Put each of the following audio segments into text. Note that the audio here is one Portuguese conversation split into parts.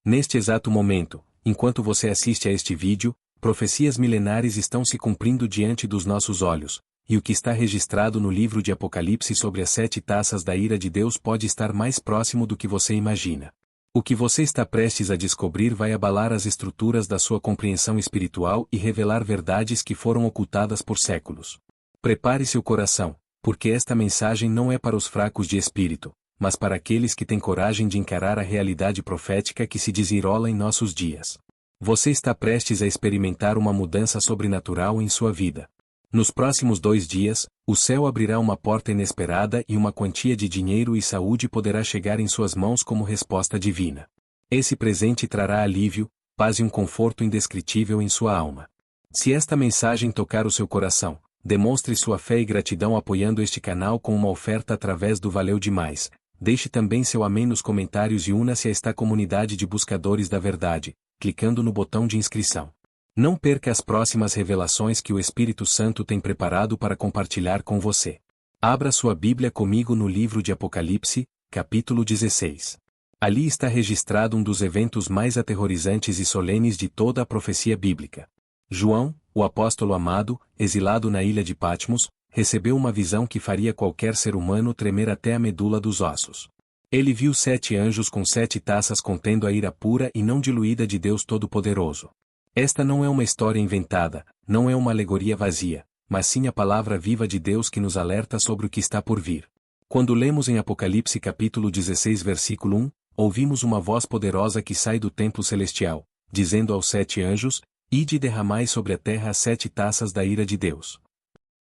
Neste exato momento, enquanto você assiste a este vídeo, profecias milenares estão se cumprindo diante dos nossos olhos, e o que está registrado no livro de Apocalipse sobre as 7 taças da ira de Deus pode estar mais próximo do que você imagina. O que você está prestes a descobrir vai abalar as estruturas da sua compreensão espiritual e revelar verdades que foram ocultadas por séculos. Prepare seu coração, porque esta mensagem não é para os fracos de espírito, mas para aqueles que têm coragem de encarar a realidade profética que se desenrola em nossos dias. Você está prestes a experimentar uma mudança sobrenatural em sua vida. Nos próximos 2 dias, o céu abrirá uma porta inesperada e uma quantia de dinheiro e saúde poderá chegar em suas mãos como resposta divina. Esse presente trará alívio, paz e um conforto indescritível em sua alma. Se esta mensagem tocar o seu coração, demonstre sua fé e gratidão apoiando este canal com uma oferta através do Valeu Demais. Deixe também seu amém nos comentários e una-se a esta comunidade de buscadores da verdade, clicando no botão de inscrição. Não perca as próximas revelações que o Espírito Santo tem preparado para compartilhar com você. Abra sua Bíblia comigo no livro de Apocalipse, capítulo 16. Ali está registrado um dos eventos mais aterrorizantes e solenes de toda a profecia bíblica. João, o apóstolo amado, exilado na ilha de Patmos, recebeu uma visão que faria qualquer ser humano tremer até a medula dos ossos. Ele viu 7 anjos com 7 taças contendo a ira pura e não diluída de Deus Todo-Poderoso. Esta não é uma história inventada, não é uma alegoria vazia, mas sim a palavra viva de Deus que nos alerta sobre o que está por vir. Quando lemos em Apocalipse capítulo 16 versículo 1, ouvimos uma voz poderosa que sai do templo celestial, dizendo aos 7 anjos, Ide e derramai sobre a terra as 7 taças da ira de Deus.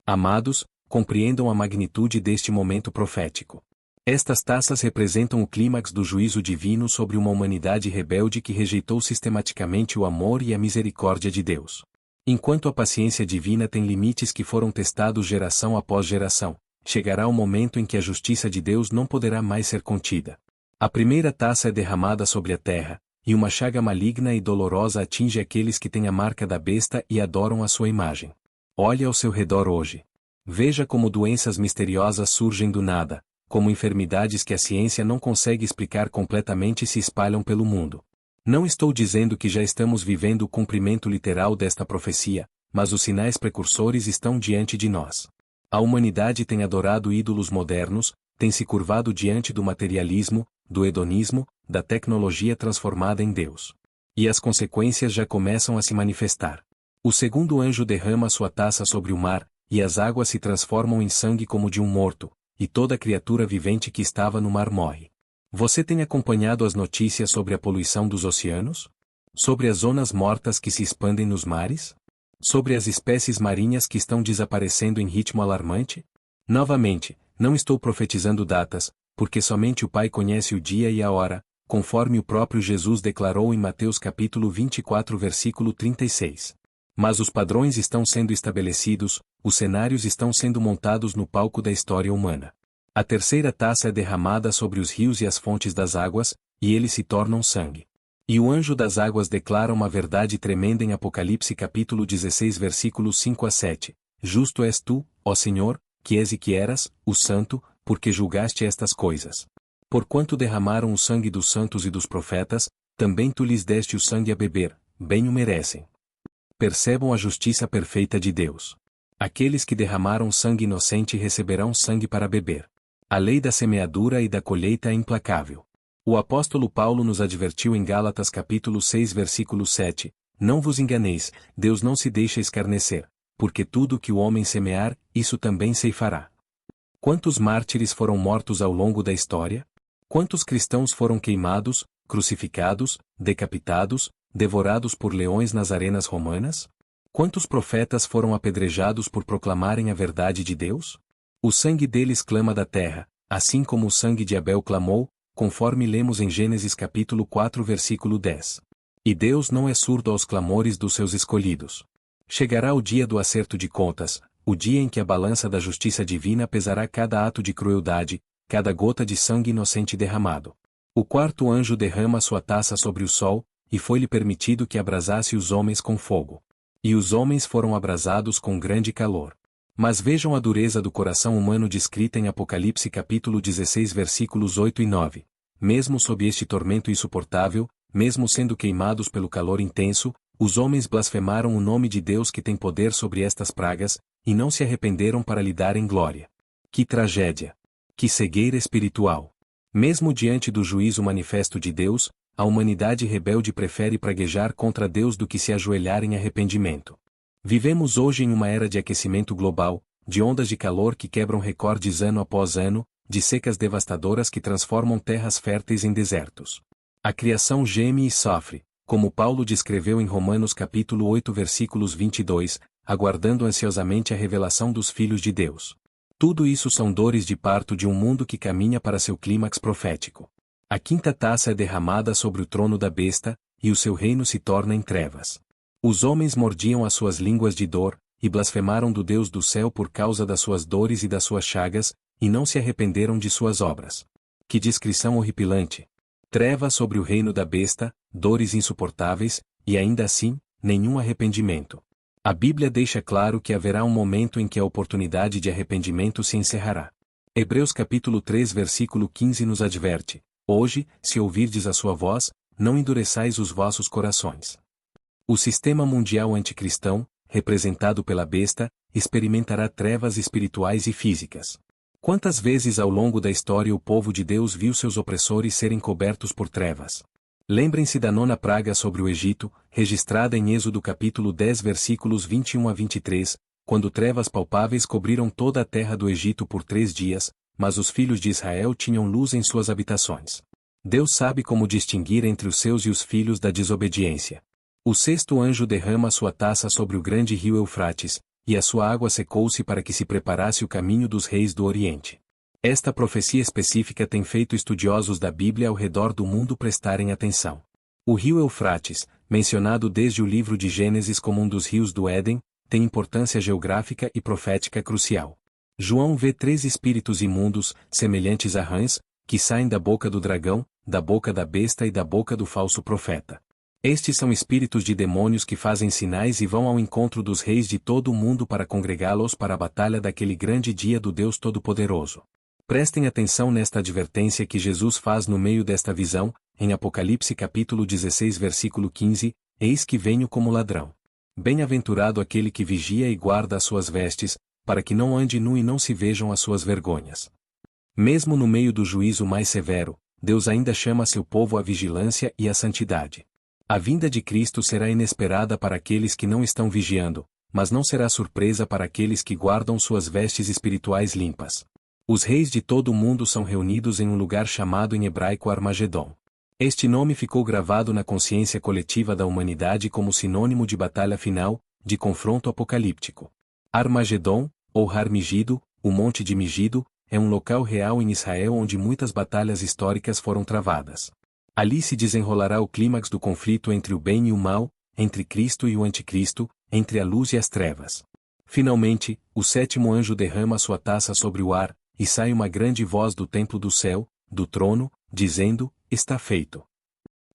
Amados, compreendam a magnitude deste momento profético. Estas taças representam o clímax do juízo divino sobre uma humanidade rebelde que rejeitou sistematicamente o amor e a misericórdia de Deus. Enquanto a paciência divina tem limites que foram testados geração após geração, chegará o momento em que a justiça de Deus não poderá mais ser contida. A primeira taça é derramada sobre a terra, e uma chaga maligna e dolorosa atinge aqueles que têm a marca da besta e adoram a sua imagem. Olhe ao seu redor hoje. Veja como doenças misteriosas surgem do nada, como enfermidades que a ciência não consegue explicar completamente se espalham pelo mundo. Não estou dizendo que já estamos vivendo o cumprimento literal desta profecia, mas os sinais precursores estão diante de nós. A humanidade tem adorado ídolos modernos, tem se curvado diante do materialismo, do hedonismo, da tecnologia transformada em Deus. E as consequências já começam a se manifestar. O segundo anjo derrama sua taça sobre o mar, e as águas se transformam em sangue como de um morto, e toda criatura vivente que estava no mar morre. Você tem acompanhado as notícias sobre a poluição dos oceanos? Sobre as zonas mortas que se expandem nos mares? Sobre as espécies marinhas que estão desaparecendo em ritmo alarmante? Novamente, não estou profetizando datas, porque somente o Pai conhece o dia e a hora, conforme o próprio Jesus declarou em Mateus capítulo 24 versículo 36. Mas os padrões estão sendo estabelecidos, os cenários estão sendo montados no palco da história humana. A terceira taça é derramada sobre os rios e as fontes das águas, e eles se tornam sangue. E o anjo das águas declara uma verdade tremenda em Apocalipse capítulo 16 versículos 5 a 7. Justo és tu, ó Senhor, que és e que eras, o Santo, porque julgaste estas coisas. Porquanto derramaram o sangue dos santos e dos profetas, também tu lhes deste o sangue a beber, bem o merecem. Percebam a justiça perfeita de Deus. Aqueles que derramaram sangue inocente receberão sangue para beber. A lei da semeadura e da colheita é implacável. O apóstolo Paulo nos advertiu em Gálatas capítulo 6 versículo 7, Não vos enganeis, Deus não se deixa escarnecer, porque tudo o que o homem semear, isso também ceifará. Quantos mártires foram mortos ao longo da história? Quantos cristãos foram queimados, crucificados, decapitados, devorados por leões nas arenas romanas? Quantos profetas foram apedrejados por proclamarem a verdade de Deus? O sangue deles clama da terra, assim como o sangue de Abel clamou, conforme lemos em Gênesis capítulo 4 versículo 10. E Deus não é surdo aos clamores dos seus escolhidos. Chegará o dia do acerto de contas, o dia em que a balança da justiça divina pesará cada ato de crueldade, cada gota de sangue inocente derramado. O quarto anjo derrama sua taça sobre o sol, e foi-lhe permitido que abrasasse os homens com fogo. E os homens foram abrasados com grande calor. Mas vejam a dureza do coração humano descrita em Apocalipse capítulo 16 versículos 8 e 9. Mesmo sob este tormento insuportável, mesmo sendo queimados pelo calor intenso, os homens blasfemaram o nome de Deus que tem poder sobre estas pragas, e não se arrependeram para lhe darem glória. Que tragédia! Que cegueira espiritual! Mesmo diante do juízo manifesto de Deus, a humanidade rebelde prefere praguejar contra Deus do que se ajoelhar em arrependimento. Vivemos hoje em uma era de aquecimento global, de ondas de calor que quebram recordes ano após ano, de secas devastadoras que transformam terras férteis em desertos. A criação geme e sofre, como Paulo descreveu em Romanos capítulo 8 versículos 22, aguardando ansiosamente a revelação dos filhos de Deus. Tudo isso são dores de parto de um mundo que caminha para seu clímax profético. A quinta taça é derramada sobre o trono da besta, e o seu reino se torna em trevas. Os homens mordiam as suas línguas de dor, e blasfemaram do Deus do céu por causa das suas dores e das suas chagas, e não se arrependeram de suas obras. Que descrição horripilante! Trevas sobre o reino da besta, dores insuportáveis, e ainda assim, nenhum arrependimento. A Bíblia deixa claro que haverá um momento em que a oportunidade de arrependimento se encerrará. Hebreus capítulo 3 versículo 15 nos adverte: Hoje, se ouvirdes a sua voz, não endureçais os vossos corações. O sistema mundial anticristão, representado pela besta, experimentará trevas espirituais e físicas. Quantas vezes ao longo da história o povo de Deus viu seus opressores serem cobertos por trevas? Lembrem-se da nona praga sobre o Egito, registrada em Êxodo capítulo 10 versículos 21 a 23, quando trevas palpáveis cobriram toda a terra do Egito por 3 dias, mas os filhos de Israel tinham luz em suas habitações. Deus sabe como distinguir entre os seus e os filhos da desobediência. O sexto anjo derrama sua taça sobre o grande rio Eufrates, e a sua água secou-se para que se preparasse o caminho dos reis do Oriente. Esta profecia específica tem feito estudiosos da Bíblia ao redor do mundo prestarem atenção. O rio Eufrates, mencionado desde o livro de Gênesis como um dos rios do Éden, tem importância geográfica e profética crucial. João vê 3 espíritos imundos, semelhantes a rãs, que saem da boca do dragão, da boca da besta e da boca do falso profeta. Estes são espíritos de demônios que fazem sinais e vão ao encontro dos reis de todo o mundo para congregá-los para a batalha daquele grande dia do Deus Todo-Poderoso. Prestem atenção nesta advertência que Jesus faz no meio desta visão, em Apocalipse capítulo 16 versículo 15, Eis que venho como ladrão. Bem-aventurado aquele que vigia e guarda as suas vestes, para que não ande nu e não se vejam as suas vergonhas. Mesmo no meio do juízo mais severo, Deus ainda chama seu povo à vigilância e à santidade. A vinda de Cristo será inesperada para aqueles que não estão vigiando, mas não será surpresa para aqueles que guardam suas vestes espirituais limpas. Os reis de todo o mundo são reunidos em um lugar chamado em hebraico Armagedon. Este nome ficou gravado na consciência coletiva da humanidade como sinônimo de batalha final, de confronto apocalíptico. Armagedon, ou Har-Megido, o Monte de Megido, é um local real em Israel onde muitas batalhas históricas foram travadas. Ali se desenrolará o clímax do conflito entre o bem e o mal, entre Cristo e o Anticristo, entre a luz e as trevas. Finalmente, o sétimo anjo derrama sua taça sobre o ar, e sai uma grande voz do templo do céu, do trono, dizendo: Está feito.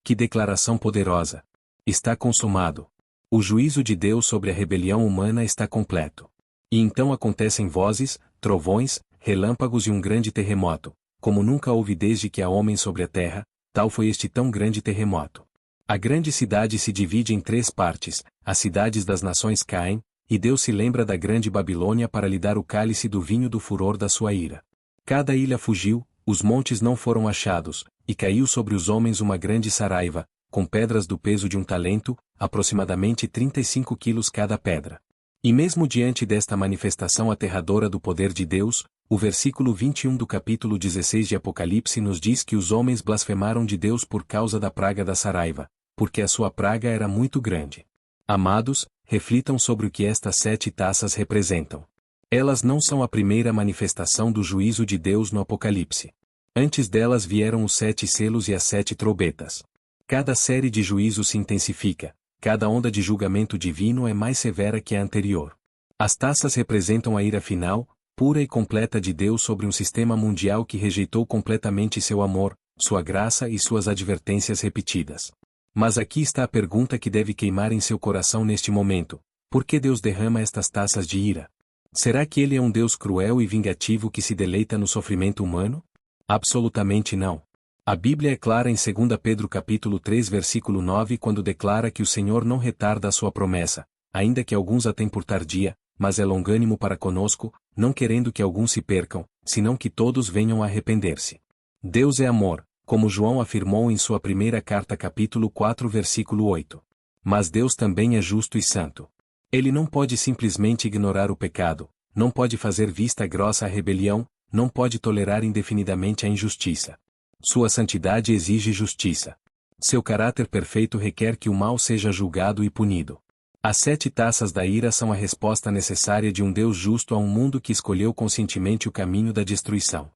Que declaração poderosa! Está consumado. O juízo de Deus sobre a rebelião humana está completo. E então acontecem vozes, trovões, relâmpagos e um grande terremoto, como nunca houve desde que há homem sobre a terra, tal foi este tão grande terremoto. A grande cidade se divide em 3 partes, as cidades das nações caem, e Deus se lembra da grande Babilônia para lhe dar o cálice do vinho do furor da sua ira. Cada ilha fugiu, os montes não foram achados, e caiu sobre os homens uma grande saraiva, com pedras do peso de 1 talento, aproximadamente 35 quilos cada pedra. E mesmo diante desta manifestação aterradora do poder de Deus, o versículo 21 do capítulo 16 de Apocalipse nos diz que os homens blasfemaram de Deus por causa da praga da saraiva, porque a sua praga era muito grande. Amados, reflitam sobre o que estas 7 taças representam. Elas não são a primeira manifestação do juízo de Deus no Apocalipse. Antes delas vieram os 7 selos e as 7 trombetas. Cada série de juízos se intensifica, cada onda de julgamento divino é mais severa que a anterior. As taças representam a ira final, pura e completa de Deus sobre um sistema mundial que rejeitou completamente seu amor, sua graça e suas advertências repetidas. Mas aqui está a pergunta que deve queimar em seu coração neste momento: por que Deus derrama estas taças de ira? Será que Ele é um Deus cruel e vingativo que se deleita no sofrimento humano? Absolutamente não. A Bíblia é clara em 2 Pedro capítulo 3 versículo 9 quando declara que o Senhor não retarda a sua promessa, ainda que alguns a tenham por tardia, mas é longânimo para conosco, não querendo que alguns se percam, senão que todos venham a arrepender-se. Deus é amor, como João afirmou em sua primeira carta capítulo 4 versículo 8. Mas Deus também é justo e santo. Ele não pode simplesmente ignorar o pecado, não pode fazer vista grossa à rebelião, não pode tolerar indefinidamente a injustiça. Sua santidade exige justiça. Seu caráter perfeito requer que o mal seja julgado e punido. As 7 taças da ira são a resposta necessária de um Deus justo a um mundo que escolheu conscientemente o caminho da destruição.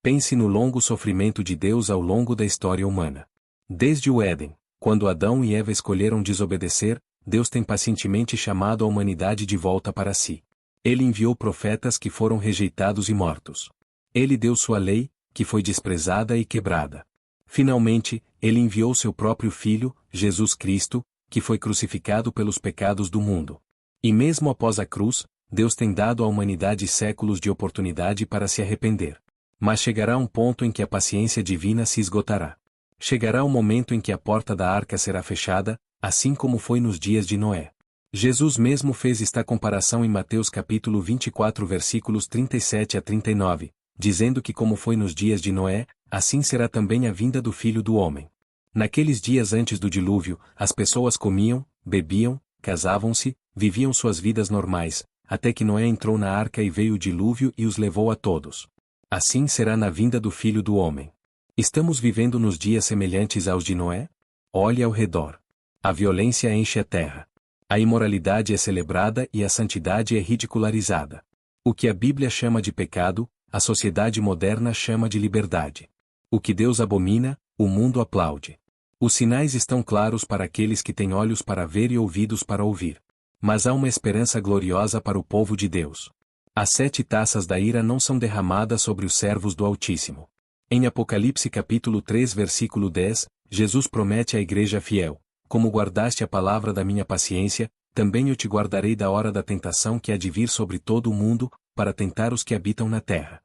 Pense no longo sofrimento de Deus ao longo da história humana. Desde o Éden, quando Adão e Eva escolheram desobedecer, Deus tem pacientemente chamado a humanidade de volta para si. Ele enviou profetas que foram rejeitados e mortos. Ele deu sua lei, que foi desprezada e quebrada. Finalmente, ele enviou seu próprio Filho, Jesus Cristo, que foi crucificado pelos pecados do mundo. E mesmo após a cruz, Deus tem dado à humanidade séculos de oportunidade para se arrepender. Mas chegará um ponto em que a paciência divina se esgotará. Chegará o momento em que a porta da arca será fechada, assim como foi nos dias de Noé. Jesus mesmo fez esta comparação em Mateus capítulo 24 versículos 37 a 39, dizendo que como foi nos dias de Noé, assim será também a vinda do Filho do Homem. Naqueles dias antes do dilúvio, as pessoas comiam, bebiam, casavam-se, viviam suas vidas normais, até que Noé entrou na arca e veio o dilúvio e os levou a todos. Assim será na vinda do Filho do Homem. Estamos vivendo nos dias semelhantes aos de Noé? Olhe ao redor. A violência enche a terra. A imoralidade é celebrada e a santidade é ridicularizada. O que a Bíblia chama de pecado, a sociedade moderna chama de liberdade. O que Deus abomina, o mundo aplaude. Os sinais estão claros para aqueles que têm olhos para ver e ouvidos para ouvir. Mas há uma esperança gloriosa para o povo de Deus. As 7 taças da ira não são derramadas sobre os servos do Altíssimo. Em Apocalipse capítulo 3 versículo 10, Jesus promete à igreja fiel: como guardaste a palavra da minha paciência, também eu te guardarei da hora da tentação que há de vir sobre todo o mundo, para tentar os que habitam na terra.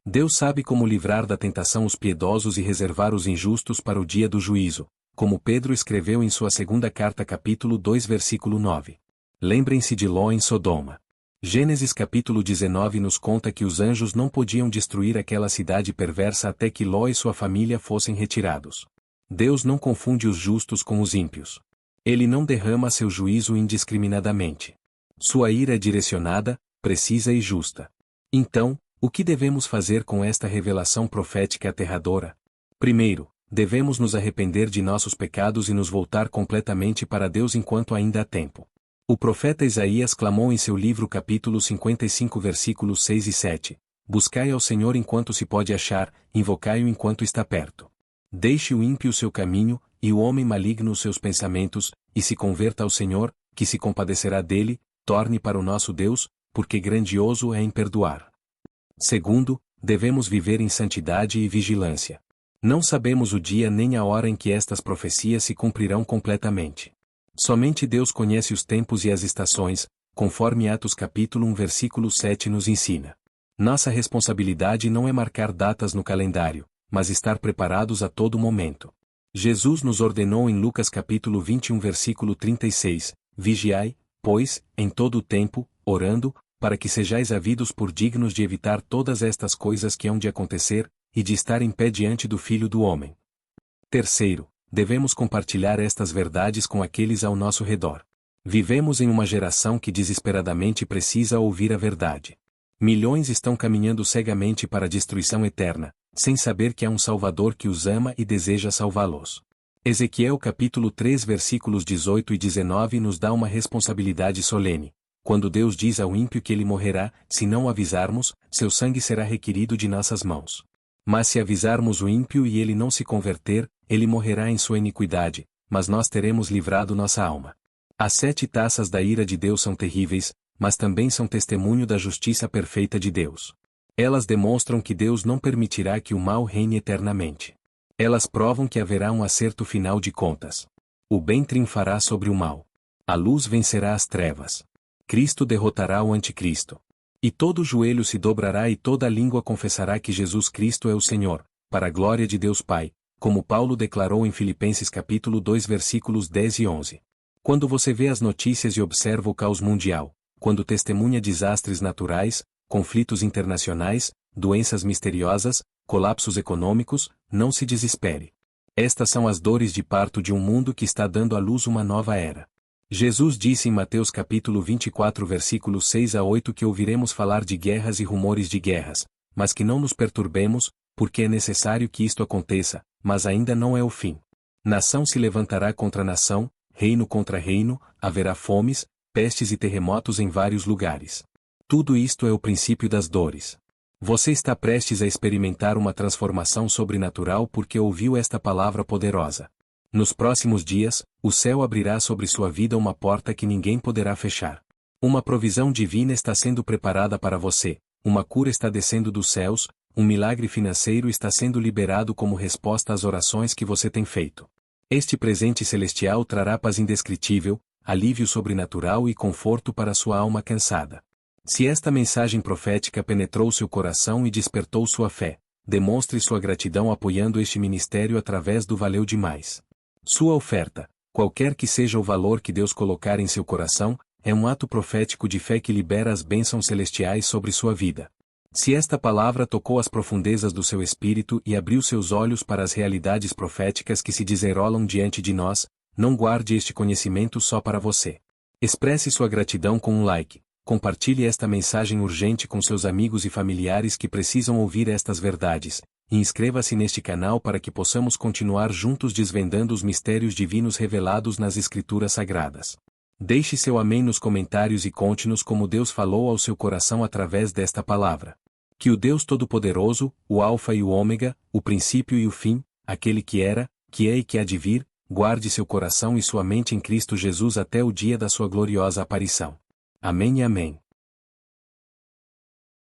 Deus sabe como livrar da tentação os piedosos e reservar os injustos para o dia do juízo, como Pedro escreveu em sua segunda carta capítulo 2 versículo 9. Lembrem-se de Ló em Sodoma. Gênesis capítulo 19 nos conta que os anjos não podiam destruir aquela cidade perversa até que Ló e sua família fossem retirados. Deus não confunde os justos com os ímpios. Ele não derrama seu juízo indiscriminadamente. Sua ira é direcionada, precisa e justa. Então, o que devemos fazer com esta revelação profética aterradora? Primeiro, devemos nos arrepender de nossos pecados e nos voltar completamente para Deus enquanto ainda há tempo. O profeta Isaías clamou em seu livro capítulo 55 versículos 6 e 7, buscai ao Senhor enquanto se pode achar, invocai-o enquanto está perto. Deixe o ímpio o seu caminho, e o homem maligno os seus pensamentos, e se converta ao Senhor, que se compadecerá dele, torne para o nosso Deus, porque grandioso é em perdoar. Segundo, devemos viver em santidade e vigilância. Não sabemos o dia nem a hora em que estas profecias se cumprirão completamente. Somente Deus conhece os tempos e as estações, conforme Atos capítulo 1 versículo 7 nos ensina. Nossa responsabilidade não é marcar datas no calendário, mas estar preparados a todo momento. Jesus nos ordenou em Lucas capítulo 21 versículo 36, vigiai, pois, em todo o tempo, orando, para que sejais havidos por dignos de evitar todas estas coisas que hão de acontecer, e de estar em pé diante do Filho do Homem. Terceiro, devemos compartilhar estas verdades com aqueles ao nosso redor. Vivemos em uma geração que desesperadamente precisa ouvir a verdade. Milhões estão caminhando cegamente para a destruição eterna, sem saber que há um Salvador que os ama e deseja salvá-los. Ezequiel capítulo 3 versículos 18 e 19 nos dá uma responsabilidade solene. Quando Deus diz ao ímpio que ele morrerá, se não o avisarmos, seu sangue será requerido de nossas mãos. Mas se avisarmos o ímpio e ele não se converter, ele morrerá em sua iniquidade, mas nós teremos livrado nossa alma. As 7 taças da ira de Deus são terríveis, mas também são testemunho da justiça perfeita de Deus. Elas demonstram que Deus não permitirá que o mal reine eternamente. Elas provam que haverá um acerto final de contas. O bem triunfará sobre o mal. A luz vencerá as trevas. Cristo derrotará o anticristo. E todo joelho se dobrará e toda língua confessará que Jesus Cristo é o Senhor, para a glória de Deus Pai, como Paulo declarou em Filipenses capítulo 2 versículos 10 e 11. Quando você vê as notícias e observa o caos mundial, quando testemunha desastres naturais, conflitos internacionais, doenças misteriosas, colapsos econômicos, não se desespere. Estas são as dores de parto de um mundo que está dando à luz uma nova era. Jesus disse em Mateus capítulo 24 versículos 6 a 8 que ouviremos falar de guerras e rumores de guerras, mas que não nos perturbemos, porque é necessário que isto aconteça, mas ainda não é o fim. Nação se levantará contra nação, reino contra reino, haverá fomes, pestes e terremotos em vários lugares. Tudo isto é o princípio das dores. Você está prestes a experimentar uma transformação sobrenatural porque ouviu esta palavra poderosa. Nos próximos dias, o céu abrirá sobre sua vida uma porta que ninguém poderá fechar. Uma provisão divina está sendo preparada para você, uma cura está descendo dos céus, um milagre financeiro está sendo liberado como resposta às orações que você tem feito. Este presente celestial trará paz indescritível, alívio sobrenatural e conforto para sua alma cansada. Se esta mensagem profética penetrou seu coração e despertou sua fé, demonstre sua gratidão apoiando este ministério através do Valeu Demais. Sua oferta, qualquer que seja o valor que Deus colocar em seu coração, é um ato profético de fé que libera as bênçãos celestiais sobre sua vida. Se esta palavra tocou as profundezas do seu espírito e abriu seus olhos para as realidades proféticas que se desenrolam diante de nós, não guarde este conhecimento só para você. Expresse sua gratidão com um like. Compartilhe esta mensagem urgente com seus amigos e familiares que precisam ouvir estas verdades, e inscreva-se neste canal para que possamos continuar juntos desvendando os mistérios divinos revelados nas Escrituras Sagradas. Deixe seu amém nos comentários e conte-nos como Deus falou ao seu coração através desta palavra. Que o Deus Todo-Poderoso, o Alfa e o Ômega, o princípio e o fim, aquele que era, que é e que há de vir, guarde seu coração e sua mente em Cristo Jesus até o dia da sua gloriosa aparição. Amém e amém.